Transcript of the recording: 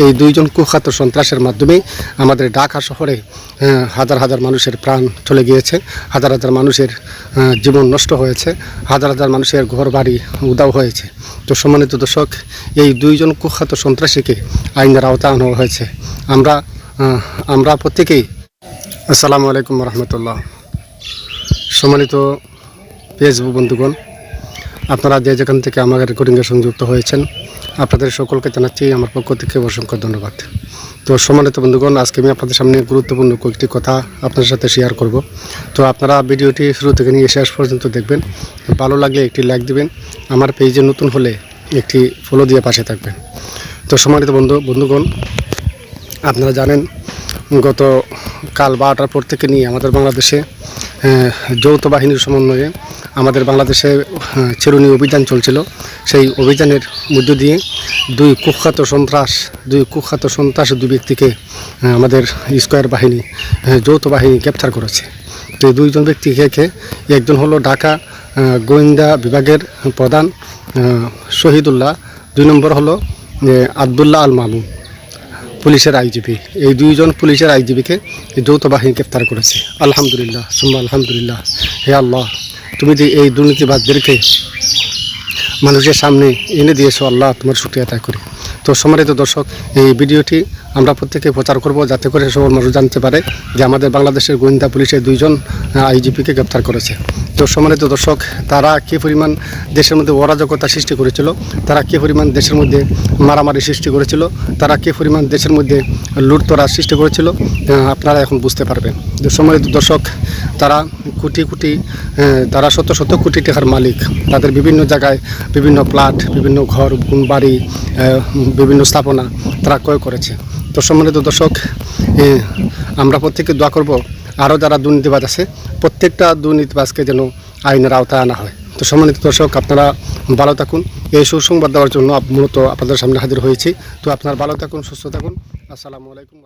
এই দুইজন কুখ্যাত সন্ত্রাসের মাধ্যমে আমাদের ঢাকা শহরে হাজার হাজার মানুষের প্রাণ চলে গিয়েছে, হাজার হাজার মানুষের জীবন নষ্ট হয়েছে, হাজার হাজার মানুষের ঘর বাড়ি উধাও হয়েছে। তো সম্মানিত দর্শক, এই দুইজন কুখ্যাত সন্ত্রাসীকে আইনের আওতায় আনা হয়েছে। আমরা প্রত্যেকেই আসসালামু আলাইকুম রহমতুল্লাহ। সম্মানিত ফেসবুক বন্ধুগণ, আপনারা যে যেখান থেকে আমাদের রেকর্ডিংয়ে সংযুক্ত হয়েছেন, আপনাদের সকলকে জানাচ্ছি আমার পক্ষ থেকে অসংখ্য ধন্যবাদ। তো সম্মানিত বন্ধুগণ, আজকে আমি আপনাদের সামনে গুরুত্বপূর্ণ কয়েকটি কথা আপনাদের সাথে শেয়ার করব। তো আপনারা ভিডিওটি শুরু থেকে নিয়ে শেষ পর্যন্ত দেখবেন। ভালো লাগলে একটি লাইক দিবেন, আমার পেজে নতুন হলে একটি ফলো দিয়ে পাশে থাকবেন। তো সম্মানিত বন্ধুগণ, আপনারা জানেন গত কাল 12টার পর থেকে নিয়ে আমাদের বাংলাদেশে যৌথ বাহিনীর সমন্বয়ে আমাদের বাংলাদেশে চিরুনি অভিযান চলছিল। সেই অভিযানের মধ্য দিয়ে দুই কুখ্যাত সন্ত্রাস দুই ব্যক্তিকে আমাদের স্কয়ার বাহিনী যৌথ বাহিনী গ্রেপ্তার করেছে। তো এই দুইজন ব্যক্তিকে, একজন হলো ঢাকা গোয়েন্দা বিভাগের প্রধান শহীদুল্লাহ, 2 নম্বর হলো আবদুল্লাহ আল মামুন, পুলিশের আইজিপি। এই দুইজন পুলিশের আইজিপিকে যৌথ বাহিনী গ্রেপ্তার করেছে। আলহামদুলিল্লাহ, সুম্মা আলহামদুলিল্লাহ। হে আল্লাহ, তুমি যে এই দুর্নীতিবাদদেরকে মানুষের সামনে এনে দিয়েছো, আল্লাহ তোমার শুকরিয়া আদায় করি। তো সম্মানিত দর্শক, এই ভিডিওটি আমরা প্রত্যেকে প্রচার করব, যাতে করে সকল মানুষ জানতে পারে যে আমাদের বাংলাদেশের গোয়েন্দা পুলিশের 2জন আইজিপিকে গ্রেপ্তার করেছে। তো সম্মানিত দর্শক, তারা কী পরিমাণ দেশের মধ্যে অরাজকতা সৃষ্টি করেছিল, তারা কী পরিমাণ দেশের মধ্যে মারামারি সৃষ্টি করেছিল, তারা কী পরিমাণ দেশের মধ্যে লুটতরা সৃষ্টি করেছিল, আপনারা এখন বুঝতে পারবেন। তো সম্মানিত দর্শক, তারা তারা শত কোটি টাকার মালিক। তাদের বিভিন্ন জায়গায় বিভিন্ন প্লট, বিভিন্ন ঘর বাড়ি, বিভিন্ন স্থাপনা তারা ক্রয় করেছে। তো সম্মানিত দর্শক, আমরা প্রত্যেকে দোয়া করব আরও যারা দুর্নীতিবাজ আছে, প্রত্যেকটা দুর্নীতিবাজকে যেন আইনের আওতায় আনা হয়। তো সম্মানিত দর্শক, আপনারা ভালো থাকুন। এই সুসংবাদ দেওয়ার জন্য মূলত আপনাদের সামনে হাজির হয়েছি। তো আপনারা ভালো থাকুন, সুস্থ থাকুন। আসসালামু আলাইকুম।